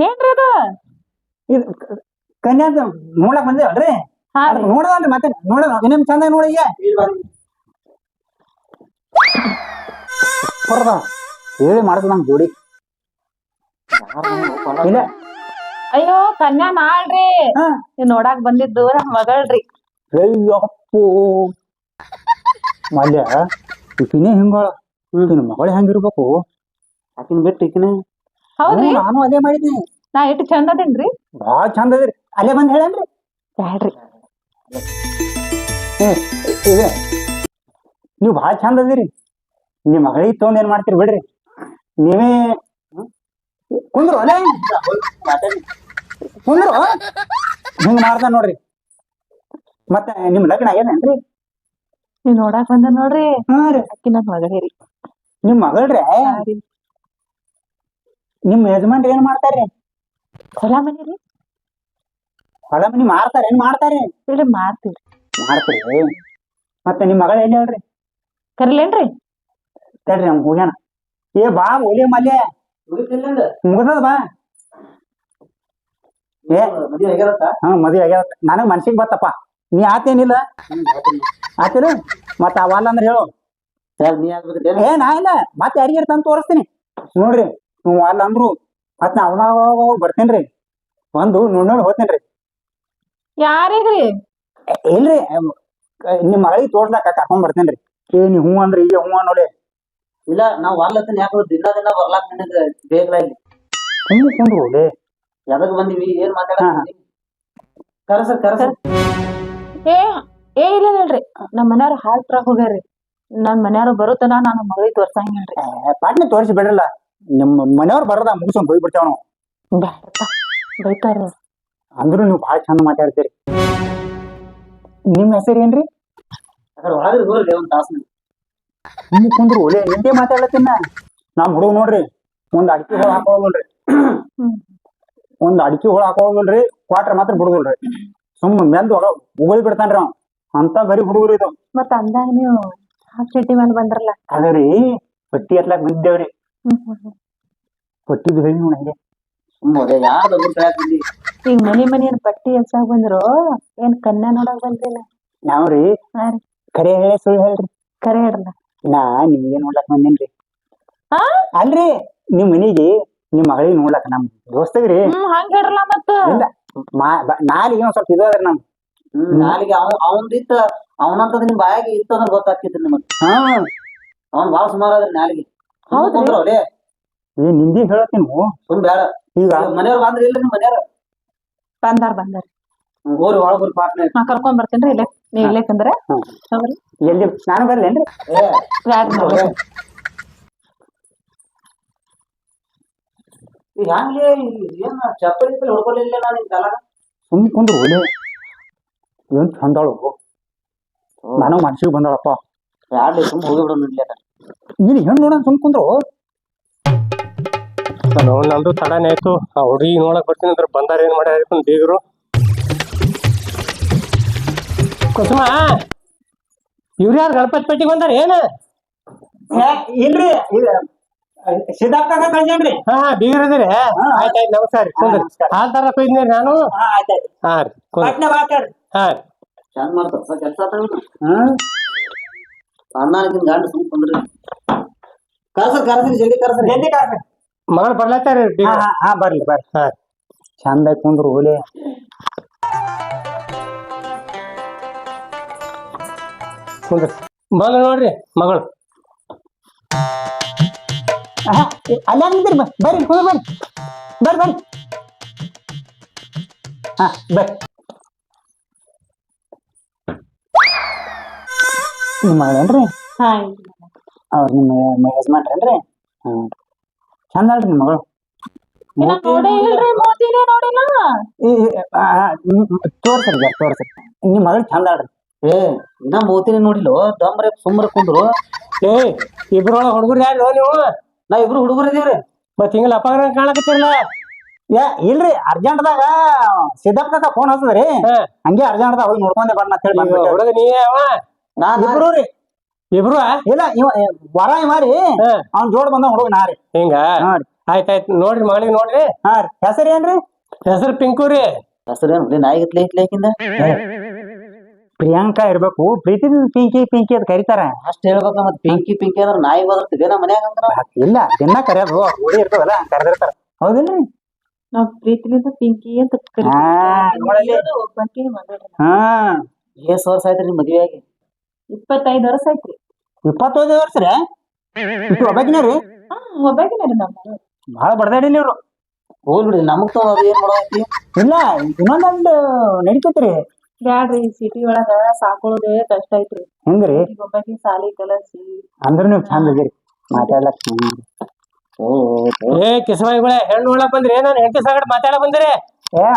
ಏನ್ರಿ ಅದು ಇದು ಕನ್ಯಾದ ನೋಡಕ್ ಬಂದೇವಲ್ರಿ ಹಾ ಅದ್ ನೋಡದಲ್ರಿ ಮತ್ತೆ ನೋಡೋಣ ಇನ್ನೇಮ್ ಚಂದ ನೋಡಿ ಈಗ ಹೊರದ ಹೇಳಿ ಮಾಡ್ತದ ನಮ್ ಜೋಡಿ ಇಲ್ಲ ಅಯ್ಯೋ ಕನ್ಯಾ ನಾಳ್ರಿ ಹಾ ನೀವ್ ನೋಡಾಕ್ ಬಂದಿದ್ದು ನಮ್ ಮಗಳ್ರಿ ಅಯ್ಯಪ್ಪೋ ಮಲ್ಯ ಈಕಿನೇ ಹಿಂಗಳ ಈಕಿನ ಮಗಳು ಹೆಂಗಿರ್ಬೇಕು ಆಕಿನ ಬಿಟ್ಟು ಈಕಿನ ಹೌದ್ರಿ ನಾನು ಅದೇ ಮಾಡಿದ್ನಿ ನಾ ಇಟ್ಟು ಚಂದ ಅದೇನ್ರಿ ಭಾಳ ಚಂದ ಅದಿರಿ ಅಲ್ಲೇ ಬಂದ್ ಹೇಳೇನ್ರಿ ಬ್ಯಾಡ್ರಿ ಇದೆ ನೀವು ಭಾಳ ಚಂದ ಅದಿರಿ ನಿಮ್ಮ ಮಗಳಿಗೆ ತೊಗೊಂಡ್ ಏನ್ ಮಾಡ್ತೀರಿ ಬಿಡ್ರಿ ನೀವೇ ಕುಂದ್ರು ಅಲ್ಲೇ ಕುಂದ್ರು ಹಿಂಗ್ ಮಾಡ್ದ ನೋಡ್ರಿ ಮತ್ತೆ ನಿಮ್ ಲಗ್ನ ಆಗ್ಯದೇನ್ರಿ ನೀವ್ ನೋಡಾಕ್ ಬಂದ ನೋಡ್ರಿ ಹಾ ರೀ ಅಕ್ಕಿ ನನ್ ಮಗಳೇರಿ ನಿಮ್ ಮಗಳ್ರಿ ನಿಮ್ ಯಜಮಾನ್ರಿ ಏನ್ ಮಾಡ್ತಾರ್ರಿ ಹೊಲ ಮನಿರಿ ಹೊಲ ಮನಿ ಮಾರ್ತಾರ ಏನ್ ಮಾಡ್ತಾರಿ ಇಲ್ರಿ ಮಾಡ್ತೀವ್ರಿ ಮಾಡ್ತೀರಿ ಮತ್ತೆ ನಿಮ್ ಮಗಳ ಎಲ್ಲಿ ಹೇಳ್ರಿ ಕರಿಲೇನ್ರಿ ತಡ್ರಿ ನಮ್ಗೆ ಹೋಗ್ಯಾನ ಏ ಬಾ ಒಲಿ ಮಲ್ಯ ಮುಗ್ದದ ಬಾ ಏ ಹಾ ಮದ್ವಿ ಆಗ್ಯಾವ ನನಗ್ ಮನ್ಸಿಗೆ ಬತ್ತಪ್ಪ ನೀ ಆತೇನಿಲ್ಲ ಆತಿಲ್ಲ ಮತ್ತ ಅವಲ್ಲ ಅಂದ್ರೆ ಹೇಳು ನೀ ಆಗ್ಬೇಕೇನು ಏ ನಾ ಇಲ್ಲ ಮತ್ತೆ ಯಾರಿಗಾರ ತಂದು ತೋರಿಸ್ತೀನಿ ನೋಡ್ರಿ ನೀವು ಅಲ್ಲ ಅಂದ್ರು ಮತ್ ನಾ ಅವಾಗ ಬರ್ತೇನ್ರಿ ಬಂದು ನೋಡಿ ಹೋಗ್ತೇನ್ರಿ ಯಾರಿಗ್ರಿ ಇಲ್ರಿ ನಿಮ್ ಮಗಳಿಗೆ ತೋರ್ಸ್ಲಾಕ ಕರ್ಕೊಂಡ್ ಬರ್ತೇನ್ರಿ ಏ ನೀ ಹ್ಞೂ ಅಂದ್ರಿ ಈಗ ಹ್ಞೂ ನೋಡಿ ಇಲ್ಲ ನಾವ್ ವಾರ್ಲತ್ತನ ಯಾಕೆ ದಿನ ಬರ್ಲಾಕ್ ನಿನಗ ಬೇಕಲ್ಲ ಇಲ್ಲಿ ಹ್ಞೂ ಕೊಂಡ್ರು ಒಲೆ ಎದಕ್ ಬಂದಿವಿ ಏನ್ ಮಾತಾಡ ಹಾ. ಕರಸ ಏ ಏ ಇಲ್ಲ ಇಲ್ರಿ ನಮ್ ಮನ್ಯಾರ ಹಾಲ್ ತರಕ್ ಹೋಗ್ಯಾರ್ರಿ ನನ್ ಮನ್ಯಾರ ಬರುತ್ತನ ನಾನು ಮಗಳಿಗೆ ತೋರ್ಸಂಗಿಲ್ರಿ ಪಾಟ್ನೆ ತೋರಿಸಿ ಬಿಡ್ರಲ್ಲ ನಿಮ್ಮ ಮನೆಯವ್ರು ಬರದ ಮುಗಿಸ್ಕೊಂಡ್ ಹೋಗ್ಬಿಡ್ತೇವ ನಾವು ಬ್ಯಾಡಪ್ಪ ಬೈತಾರ ಅಂದ್ರು ನೀವು ಭಾಳ ಚಂದ ಮಾತಾಡ್ತೀರಿ ನಿಮ್ ಹೆಸರು ಏನ್ರಿ ಒಳಗ್ರಿ ಹೋಗ್ರಿ ಒಂದ್ ತಾಸ್ನ ಹ್ಞೂ ಕೊಂಡ್ರು ಒಲೆ ನಿಂದೆ ಮಾತಾಡ್ಲತ್ತೀನ ನಮ್ ಹುಡುಗ ನೋಡ್ರಿ ಒಂದ್ ಅಡಿಕೆ ಹೋಳ ಹಾಕೋಲ್ರಿ ಒಂದ್ ಅಡಿಕೆ ಹೋಳ ಹಾಕೋಲ್ರಿ ಕ್ವಾಟ್ರ ಮಾತ್ರ ಬಿಡುದಿಲ್ರಿ ಸುಮ್ಮ ಮೆಂದ್ ಉಗುಳಿ ಬಿಡ್ತಾನ್ರಿ ಅವ್ ಅಂತ ಬರೀ ಹುಡುಗರು ಇದು ಮತ್ತ ಅಂದಾಗ ನೀವು ಹಾಫ್ ಚೀಟಿ ಮೇಲೆ ಬಂದ್ರಲ್ಲ ಅದ್ರಿ ಪಟ್ಟಿ ಎತ್ಲಾಕ್ ಬಿದ್ದೇವ್ರಿ ಪಟ್ಟಿದ್ ಹೇಳಿ ನೋಡಿ ಹಂಗೆ ಸುಮ್ಮನೆ ಯಾರ್ದ ಊರ್ ಕಳ್ಯಾಕ್ ಬಂದಿ ಈಗ ಮನಿ ಏನ್ ಪಟ್ಟಿ ಎಲ್ಸಾಕ್ ಬಂದ್ರು ಏನ್ ಕನ್ಯಾ ನೋಡಕ್ ಬಂದಿಲ್ಲ ನಾವ್ರಿ ಹಾ ರೀ ಖರೆ ಹೇಳಿ ಸುಳ್ಳು ಹೇಳ್ರಿ ಕರೆ ಹಿಡ್ದ ನಾ ನಿಮ್ಗೆ ನೋಡ್ಲಕ್ ಬಂದೇನ್ರಿ ಹಾ ಅಲ್ರಿ ನಿಮ್ ಮನಿಗೆ ನಿಮ್ ಮಗಳಿಗೆ ನೋಡ್ಲಕ್ ನಮ್ ದೋಸ್ತಗ್ರಿ ಹಂಗ ಹಿಡ್ರಲ್ಲ ಮತ್ತ ಇಲ್ಲ ನಾಲಿಗೆ ಒಂದ್ ಸ್ವಲ್ಪ ಇದು ಅದ್ರಿ ನಮ್ ನಾಲಿಗೆ ಅವಂದಿತ್ತ ಅವನಂತದ್ ನಿಮ್ ಬಾಯಾಗಿ ಇತ್ತಂದ್ರ ಗೊತ್ತಾಗ್ತಿತ್ತು ನಿಮಗ್ ಹಾ ಅವ್ನ್ ಬಾಳ ಸುಮಾರು ಅದ್ರಿ ನಾಲಿಗೆ ಹೌದ್ರಿ? ಅವಲೇ ಏ ನಿಂದಿ ಹೇಳತ್ತೀನಿ ಸುಮ್ ಬೇಡ ಈಗ ಮನೆಯವ್ರ ಬಂದ್ರಿ ಇಲ್ಲ ನಿಮ್ ಮನೆಯವ್ರ ಬಂದಾರ ಹೋರಿ ಒಳಗ್ ಪಾಟ್ನೆ ನಾ ಕರ್ಕೊಂಡ್ ಬರ್ತೇನ್ರಿ ಇಲ್ಲೇ ನೀ ಇಲ್ಲೇ ಕುಂದ್ರ ಹ್ಮ್. ಹೌದ್ರಿ ಎಲ್ಲಿ ನಾನು ಬರ್ಲೇನ್ರಿ ಬ್ಯಾಡ್ರಿ ನಾವ್ ಈಗ ಹಂಗೆ ಏನ್ ಚಪ್ಪಲಿ ಹೊಡ್ಕೊಲಿಲ್ಲ ನಾ ನಿಮ್ ಕಾಲ ಸುಮ್ ಕುಂದ್ರು ಒಲೆ ಏನ್ ಚಂದಾಳು ನನಗ್ ಮನ್ಸಿಗೆ ಬಂದಾಳಪ್ಪ ಯಾರು ಸುಮ್ ಹೋಗಿ ಬಿಡೋಣ ಇಲ್ಲೇ ನೀನ್ ಹೆಣ್ಣು ನೋಡ ಸುಮ್ ಕುಂದ್ರು ನಂದು ತಡನೇ ಆಯ್ತು ಆ ಹುಡುಗಿ ನೋಡಕ್ ಬರ್ತೀನಿ ಅಂದ್ರೆ ಬಂದಾರ ಏನ್ ಮಾಡ್ಯಾರ ಬೀಗರು ಕುಸುಮ ಇವ್ರ ಯಾರು ಗಣಪತಿ ಪೆಟ್ಟಿಗೆ ಬಂದಾರ ಏನ ಇಲ್ರಿ ಸಿದ್ಧಾರ್ಥ ಕಳ್ಸೇನ್ರಿ ಹಾ ಬೀಗರದಿರಿ ಆಯ್ತಾಯ್ತು ನಮಸ್ಕಾರ ಕುಂದ್ರಿ ಹಾಲ್ ತರಕ್ ಹೋಯ್ದ್ನಿ ನಾನು ಆಯ್ತಾಯ್ತು ಹಾ ರೀ ಕುಂದ್ರಿ ಮಾತಾಡ್ರಿ ಹಾ ರೀ ಚಂದ ಮಾಡ್ತಾರ ಕೆಲಸ ಹ್ಮ್ ಅಣ್ಣಾಗಿನ ಗಂಡ ಸುಮ್ ಕುಂದ್ರಿ ಕರ್ಸ್ರಿ ಜಲ್ದಿ ಕರ್ಸ್ರಿ ಜಲ್ದಿ ಕಳ್ಸ್ರಿ. ಮಗಳು ಬರ್ಲತ್ತಾರ ಬೀಗರು ಹಾ ಬರ್ಲಿ ಬರ್ಲಿ ಹಾ ಚಂದ ಕುಂದ್ರು ಓಲೆ ಕುಂದ್ರಿ ಬಂದ ನೋಡ್ರಿ ಮಗಳು ಅಲ್ಲ ನಿಂದ್ರಿ ಬರ್ರಿ ಕುಂದ್ರ ಬರ್ರಿ ಬರ್ರಿ ಹಾ ಬರ್ರಿ ನಿಮ್ಮ ಮಗಳೇನ್ರಿ ಹಾ ಅವ್ರ ನಿಮ್ಮ ಯಜಮಾನ್ರೇನ್ರಿ ಹ್ಮ್ ಚಂದ ಅಲ್ರಿ ನಿಮ್ಮ ಮಗಳು ಇನ್ನ ನೋಡೇ ಇಲ್ರಿ ಮೋದಿನೇ ನೋಡಿಲ್ಲ ತೋರ್ಸ್ರಿ ಜರ ತೋರ್ಸ್ರಿ ನಿಮ್ಮ ಮಗಳು ಚಂದ ಅಲ್ರಿ ಏ ಇನ್ನ ಮೋತಿನಿ ನೋಡಿಲ್ಲ ದಮ್ರೆ ಸುಮ್ರ ಕುಂದ್ರು ಏ ಇಬ್ರೊಳಗ ಹುಡುಗರು ಯಾರು ನೀವು ನಾವ್ ಇಬ್ರು ಹುಡುಗರು ಇದೀವ್ರಿ ಮತ್ ಹಿಂಗ ಲಪಾಂಗ್ ಕಾಣಕತ್ತಿರಲ್ಲ. ಇಲ್ರಿ ಅರ್ಜೆಂಟ್ದಾಗ ಸಿದ್ದಪ್ಪ ಫೋನ್ ಹಚ್ಚದ್ರಿ, ಹಂಗೆ ಅರ್ಜೆಂಟ್ದಾಗ ಹೋಗಿ ನೋಡ್ಕೊಂಡೆ ಬರ್ನ ಅಂತ ಹೇಳಿ ಹುಡುಗ ನೀ ಅವ ಇಬ್ರು ರೀ. ಇಬ್ರು ಇಲ್ಲ ಇವ ವರ ಮಾರಿ ಅವ್ನ ಜೋಡ್ ಬಂದ ಹುಡುಗ ನಾ ರೀ. ಹಿಂಗ ಆಯ್ತಾಯ್ತು ನೋಡ್ರಿ ಮಗಳಿಗೆ ನೋಡ್ರಿ. ಹಾ ರೀ. ಹೆಸರು ಏನ್ರಿ? ಹೆಸರು ಪಿಂಕು ರೀ. ಹೆಸರೇನು ನಾಯಿ ಇತ್ಲೇಕಿಂದ ಪ್ರಿಯಾಂಕಾ ಇರ್ಬೇಕು. ಪ್ರೀತಿ ಪಿಂಕಿ ಪಿಂಕಿ ಅಂತ ಕರಿತಾರ. ಅಷ್ಟ್ ಹೇಳ್ಬೇಕ. ಮತ್ ಪಿಂಕಿ ಪಿಂಕಿ ಅಂದ್ರೆ ನಾಯಿ ಬದರ್ತಿದೆ ನಮ್ಮ ಮನ್ಯಾಗ ಅಂದ್ರ. ಇಲ್ಲ ದಿನ ಕರೆಯೋದು ರೂಢಿ ಇರ್ತದಲ್ಲ ಕರೆದಿರ್ತಾರ. ಹೌದಿಲ್ರಿ? ನಾವ್ ಪ್ರೀತಿಲಿಂದ ಪಿಂಕಿ ಅಂತ ನೋಡಲ್ಲಿ. ಹಾ ಎಷ್ಟ್ ವರ್ಷ ಆಯ್ತ್ರಿ ನಿಮ್ ಮದ್ವೆ ಆಗಿ? 25 ವರ್ಷ ಐತ್ರಿ. 25 ವರ್ಷ ರೀ? ಇಟ್ಟು ಒಬ್ಬಾಕಿನ ರೀ? ಒಬ್ಬಾಕಿನ ರೀ ನಮ್ಮ ಭಾಳ ಬಡ್ದಾಡಿಲ್ಲ ಇವ್ರು. ಹೋಲ್ ಬಿಡಿ ನಮಗ್ ಅದು ಏನ್ ಮಾಡೋದೈತಿ. ಇಲ್ಲ ಇನ್ನೊಂದ್ ನಡಿತೈತ್ರಿ. ಬ್ಯಾಡ್ರಿ ಸಿಟಿ ಒಳಗ ಸಾಕೊಳ್ಳೋದೇ ಕಷ್ಟ ಐತ್ರಿ. ಹೆಂಗ್ರಿ? ಒಬ್ಬಾಕಿ ಸಾಲಿ ಕಲಸಿ ಅಂದ್ರ ನೀವ್ ಚಂದ ಇದೀರಿ ಮಾತಾಡ್ಲಕ್. ಏ ಕಿಸವಾಯಿಗಳೇ ಹೆಣ್ಣು ನೋಡಕ್ ಬಂದ್ರಿ? ನಾನು ಹೆಂಡತಿ ಸಾಗಡ್ ಮಾತಾಡ ಬಂದ್ರಿ.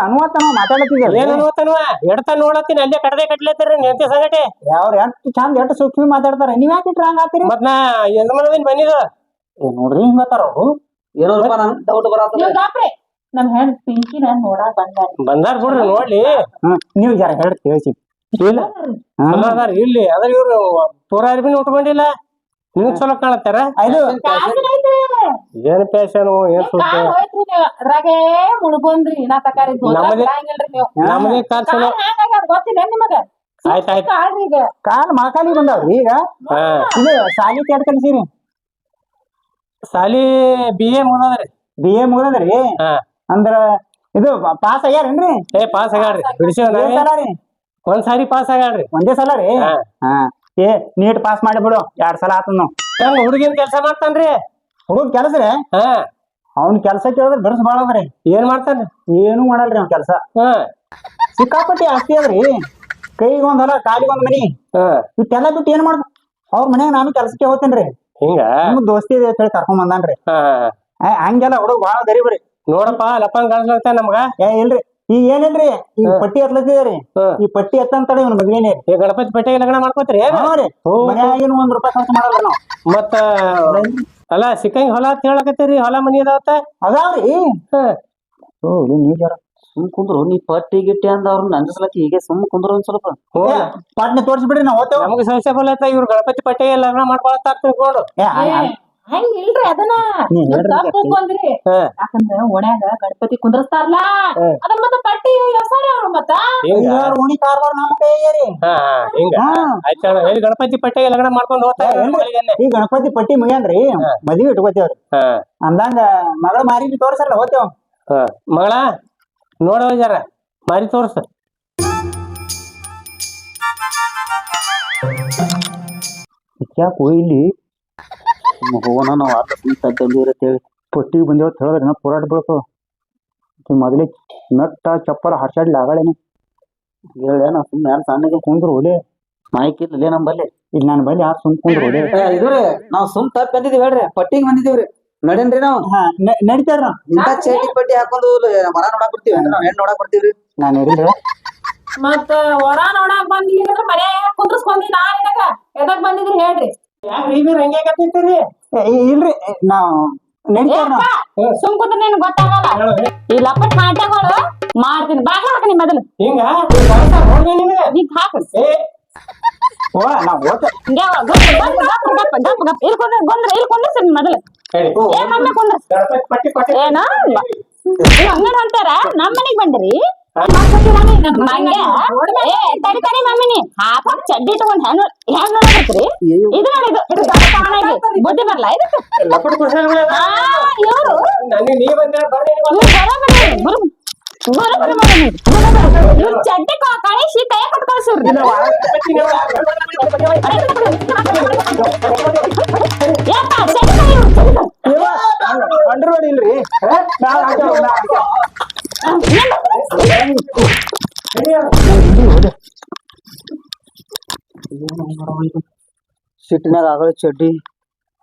ಅನುವತ್ತ ನಾವ್ ಮಾತಾಡ್ಲತ್ತಿದ್ವಿ. ಏನ್ ಅನ್ವತ್ತನ್ವ ಎಡ್ತ ನೋಡತ್ತೀನಿ ಅಲ್ಲೇ ಕಡದೆ ಕಟ್ಲತ್ತೀರಿ ಹೆಂಡತಿ ಸಂಗಟಿ. ಅವ್ರ ಎಷ್ಟು ಚಂದ ಎಷ್ಟು ಸೂಕ್ಷ್ಮ ಮಾತಾಡ್ತಾರ. ನೀವ್ ಯಾಕೆ ಇಟ್ರ ಹಂಗ ಆತೀರಿ? ಮತ್ ನಾ ಯಜಮಾನದಿನ್ ಬಂದಿದ ನೋಡ್ರಿ ಹಿಂಗ್ ಗೊತ್ತಾರ ಅವ್ರು. ಏನೋಲ್ಪ ನನ್ ಡೌಟ್ ಬರತ್ತ. ನಮ್ ಹೆಣ್ ಪಿಂಕಿನ ನೋಡಾಕ್ ಬಂದಾರ ಬಿಡ್ರಿ ನೋಡ್ಲಿ. ನೀವ್ ಜರ ಹೇಳಿ ತಿಳಿಸಿ. ಇಲ್ಲ ಅದಾರ ಇಲ್ಲಿ ಅದ್ರ ಇವ್ರು ಪೂರಾ ಅರ್ಬಿನ ಉಟ್ಕೊಂಡಿಲ್ಲ. ನಿಮ್ಗ್ ಚಲೋ ಕಾಣತ್ತಾರ. ಏನ್ ಪ್ಯಾಶನ್ ಏನ್ ಸುತ್ತ ಅದ್ರಾಗೆ ಮುಳ್ಗೊಂದ್ರಿ ನಾ ತಕಾರಿ ನಮ್ಮದೇ ಕಾಲ್ ಚಲೋ. ಗೊತ್ತಿಲ್ಲ ನಿಮಗ? ಆಯ್ತಾಯ್ತು ಈಗ ಕಾಲ್ ಮೊಳಕಾಲಿ ಬಂದಾವ್ರಿ. ಈಗ ಇದು ಸಾಲಿ ಕೆಡ್ ಕಲ್ಸಿರಿ? ಸಾಲಿ BA ಮುಗದ್ರಿ. BA ಮುಗದ್ರಿ? ಅಂದ್ರ ಇದು ಪಾಸ್ ಆಗ್ಯಾರೇನ್ರಿ? ಪಾಸ್ ಆಗ್ಯಾಡ್ರಿ. ಬಿಡಿಸಿ ರೀ ಒಂದ್ ಸಾರಿ ಪಾಸ್ ಆಗ್ಯಾಡ್ರಿ. ಒಂದೇ ಸಲ ರೀ? ಹಾ ನೀಟ್ ಪಾಸ್ ಮಾಡಿ ಬಿಡು. 2 ಸಲ ಆತದ ನಾವ್. ಹೆಂಗ ಹುಡುಗಿನ ಕೆಲ್ಸ ಮಾಡ್ತಾನ್ರಿ ಹುಡುಗ ಕೆಲಸ ರೀ? ಅವ್ನ ಕೆಲ್ಸ ಕೇಳಿದ್ರೆ ಬೆರ್ಸ್ ಬಾಳ ಅದ್ರಿ. ಏನ್ ಮಾಡ್ತಾನ? ಏನು ಮಾಡಲ್ರಿ ಅವ್ನ ಕೆಲ್ಸ. ಸಿಕ್ಕಾಪಟ್ಟಿ ಆಸ್ತಿ ಅದ್ರಿ. ಕೈಗೆ ಒಂದ್ ಹೊಲ ಕಾಲಿಗೆ ಒಂದ್ ಮನಿ. ಇಟ್ಟೆಲ್ಲ ಬಿಟ್ಟು ಏನ್ ಮಾಡ್ದ? ಅವ್ರ ಮನ್ಯಾಗ ನಾನು ಕೆಲ್ಸಕ್ಕೆ ಹೋಗ್ತೇನ್ರಿ. ಹಿಂಗ ನಿಮ್ಗ್ ದೋಸ್ತಿ ಇದೆ ಅಂತ ಹೇಳಿ ಕರ್ಕೊಂಡ್ ಬಂದಾನ್ರಿ. ಹಂಗೆಲ್ಲ ಹುಡುಗ ಬಾಳ ಗರೀಬ್ರಿ. ನೋಡಪ್ಪ ಲಪ್ಪಂಗ್ ಕಾಣಿಸ್ಲತ್ತ ನಮ್ಗ. ಇಲ್ರಿ ಈಗ ಏನಿಲ್ರಿ ಈ ಪಟ್ಟಿ ಎತ್ಲತ್ತಿದ್ರಿ. ಈ ಪಟ್ಟಿ ಎತ್ತಂತ ಇವ್ನ ಮದ್ವೇನೇ ರೀ. ಗಣಪತಿ ಪೆಟ್ಟಿಗೆ ಲಗ್ನ ಮಾಡ್ಕೋತ್ರಿ? ಮನ್ಯಾಗಿನ ₹1 ಖರ್ಚು ಮಾಡಲ್ಲ ನಾವ್. ಮತ್ತ ಅಲ್ಲ ಸಿಕ್ಕಂಗ್ ಹೊಲ ಅಂತ ಹೇಳಕತ್ತೀರಿ. ಹೊಲ ಮನಿ ಅದಾವತ್ತ? ಅದಾವ್ರಿ. ನೀವ್ ಜರ ಸುಮ್ ಕುಂದ್ರು. ನೀ ಪಟ್ಟಿ ಗಿಟ್ಟಿ ಅಂದ ಅವ್ರನ್ನ ಅಂಜಸ್ಲತ್ತಿ. ಹೀಗೆ ಸುಮ್ ಕುಂದ್ರು ಒಂದ್ ಸ್ವಲ್ಪ. ಪಾಟ್ನೆ ತೋರ್ಸ್ಬಿಡ್ರಿ ನಾವ್ ಹೋಗ್ತೇವ್. ನಮ್ಗೆ ಸಂಶಯ ಬಲ್ಲತ್ತ ಇವ್ರು ಗಣಪತಿ ಪೆಟ್ಟಿಗೆ ಲಗ್ನ ಮಾಡ್ಕೊಳತ್ತ ತಿಳ್ಕೊಂಡು. ಹಂಗ ಇಲ್ರಿ ಅದನ್ನ ತಿಳ್ಕೊಂಡ್ರಿ. ಯಾಕಂದ್ರ ಓಣ್ಯಾಗ ಗಣಪತಿ ಕುಂದ್ರಸ್ತಾರಲ್ಲ ಅದನ್ನ ಮತ್ತ ಪಟ್ಟಿ ಎಸಾರಿ ಅವ್ರು ಮತ್ತ ಓಣಿ ಕಾರ್ಬಾರ್ ನಮ್ಮ ಕೈಯಾರಿ. ಹಿಂಗ ಆಯ್ತ ಹೇಳಿ ಗಣಪತಿ ಪೆಟ್ಟಿಗೆ ಲಗ್ನ ಮಾಡ್ಕೊಂಡು ಹೋಗ್ತಾರೆ. ಈ ಗಣಪತಿ ಪಟ್ಟಿ ಮುಗ್ಯಾನ್ರಿ ಮದ್ವಿ ಇಟ್ಕೋತೇವ್ರಿ. ಅಂದಂಗ ಮಗಳ ಮಾರಿ ತೋರ್ಸಲ್ಲ ಹೋಗ್ತೇವ್. ಮಗಳ ನೋಡವ ಜರ ಮಾರಿ ತೋರ್ಸ. ಯಾಕೋ ಇಲ್ಲಿ ಹೋಗೋಣ ನಾವ್ ಆತ ಅಂತೇಳಿ ಪಟ್ಟಿಗೆ ಬಂದೇವ್ ಹೇಳಿದ್ರೆ ಪೋರಾಟ ಬೀಳ್ತು. ಮೊದಲೇ ನಟ್ಟ ಚಪ್ಪಲ ಹರ್ಸಾಡ್ಲಿ ಆಗಳೇನೆ ಹೇಳ ನಾ ಸುಮ್ಮನೆ ಯಾರು ಸಣ್ಣಗೆ ಕುಂದ್ರು ಒಲೆ ಮಾಹಿತಿಲ್ಲೇ ನಮ್ಮಲ್ಲಿ. ಇಲ್ಲಿ ನನ್ನ ಬಲ್ಲಿ ಯಾರು ಸುಮ್ ಕುಂದ್ರು ಒಲೆ. ಇದ್ರಿ ನಾವ್ ಸುಮ್ ತಪ್ಪ ಬಂದಿದೀವಿ ಹೇಳ್ರಿ. ಪಟ್ಟಿಗೆ ಬಂದಿದೀವ್ರಿ. ನಡೇನ್ರಿ ನಾವು ನಡಿತಾರ. ಇಂತ ಚೇಟಿ ಪಟ್ಟಿ ಹಾಕೊಂಡು ಮರ ನೋಡಾಕ್ ಬರ್ತೀವಿ. ನಾವ್ ಹೆಣ್ ನೋಡಾಕ್ ಬರ್ತೀವ್ರಿ. ನಾನ್ ನಡಿಲ್ರಿ. ಮತ್ತ ಹೊರ ನೋಡಾಕ್ ಬಂದಿಲ್ಲ ಮನ್ಯಾಗ ಕುಂದ್ರಸ್ಕೊಂಡಿ ನಾ ನಿನಗ ಎದಕ್ ಬಂದಿದ್ರಿ ಹೇಳ್ರಿ? ಹಂಗೆ ಕತ್ತಿರ್ತೀರಿ? ಇಲ್ರಿ ನಾವ್ ನಡಿತಾರ. ಸುಮ್ ಕುಂದ್ರ ನಿನ್ ಗೊತ್ತಾಗಲ್ಲ. ಈ ಲಪಟ್ ಮಾಟ್ಯಾಗಳು ಮಾಡ್ತೀನಿ. ಬಾಗ್ಲ ಹಾಕ ನಿಮ್ ಮೊದಲು. ಹಿಂಗ ನೀಗ್ ಹಾಕ. ನಾವ್ ಹೋಗ್ತೇವೆ. ಇಲ್ಲಿ ಕುಂದ್ರಸಿ ಮೊದಲು. ಏನ ಅಂಗಡಿ ಅಂತಾರ ನಮ್ ಮನಿಗ್ ಬಂದ್ರಿ? ತಡಿ ತಡಿ ಮಮ್ಮಿನಿ ಹಾಫ್ ಚಡ್ಡಿ ತಗೊಂಡ್ ಹೆಣ್ಣು ಹೆಂಗ್ ನೋಡತ್ರಿ? ಇದು ನೋಡಿ ಬುದ್ಧಿ ಬರ್ಲ ಇದಕ್ಕೆ? ಇವ್ರು ಚಡ್ಡಿ ಕಳಿಸಿ ಕೈ ಕೊಟ್ಟು ಕಳ್ಸಿವ್ರಿ. ಅಂಡರ್ವೇರ್ ಇಲ್ರಿ. ಸಿಟ್ಟಿನಾಗ ಆಗಲ ಚಡ್ಡಿ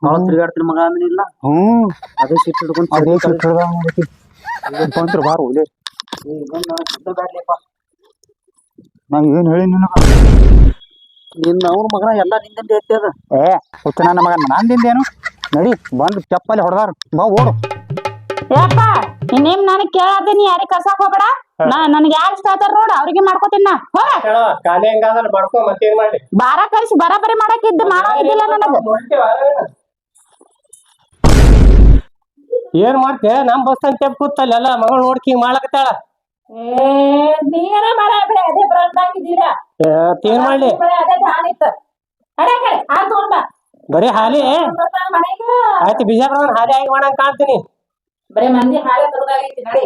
ಭಾಳ ತಿರುಗಾಡ್ತೀನಿ ಮಗ ಅಂದಿಲ್ಲ. ಅದೇ ಸಿಟ್ಟು ಹಿಡ್ಕೊಂಡು ಬಾರ ಒಲೆ. ನಾ ಏನ್ ಹೇಳಿ ನಿನ್ನ ಅವ್ನ ಮಗನ ಎಲ್ಲಾ ನಿಂದಿಂದ ಐತಿ ಅದ. ಹುಚ್ಚ ನನ್ನ ಮಗ ನಂದಿಂದೇನು? ನಡಿ ಬಂದು ಚಪ್ಪಲಿ ಹೊಡೆದಾರ ಬಾ ಓಡು. ಯಪ್ಪ ಇನ್ನೇಮ್ ನನಗ್ ಕೇಳಾದೆ ನೀ ಯಾರಿಗ್ ಕರ್ಸಾಕ್ ಹೋಗ್ಬೇಡ. ನನ್ಗೆ ಯಾರು ಇಷ್ಟ ಆತಾರ ನೋಡ ಅವ್ರಿಗೆ ಮಾಡ್ಕೋತೀನಿ ನಾ. ಹೋಗ ಖಾಲಿ ಹೆಂಗಾದಲ್ಲ ಮಾಡ್ಕೊ ಮತ್ತೇನ್ ಮಾಡ್ಲಿ. ಬಾರ ಕರ್ಸಿ ಬರಾಬರಿ ಮಾಡಕ್ ಇದ್ದು ಮಾಡೋದಿಲ್ಲ ನನಗ. ಏನ್ ಮಾಡ್ತೆ ನಮ್ ಬಸ್ ಅಂತ ಕೂತಲ್ಲ ಎಲ್ಲ ಮಗಳು ನೋಡ್ಕಿ ಮಾಡ್ಲಕತ್ತಾಳ. ನೀನ ಬರಾಬರಿ ಅದೇ ಬರಂಗಿದ್ದೀರಾ ಏನ್ ಮಾಡ್ಲಿ ಅದೇ ಧಾನ್ ಇತ್ತು. ಅಡೆ ಕಡೆ ಆ ತಗೊಂಡ್ ಬಾ. ಬರೀ ಹಾಲಿ ಮನೆಗೆ ಆಯ್ತು ಬಿಜಾಪುರ ಹಾಲಿ ಆಗಿ ಮಾಡಂಗ್ ಕಾಣ್ತೀನಿ. ಬರೀ ಮಂದಿ ಹಾಳೆ ತರದಾಗೈತಿ ನಡಿ.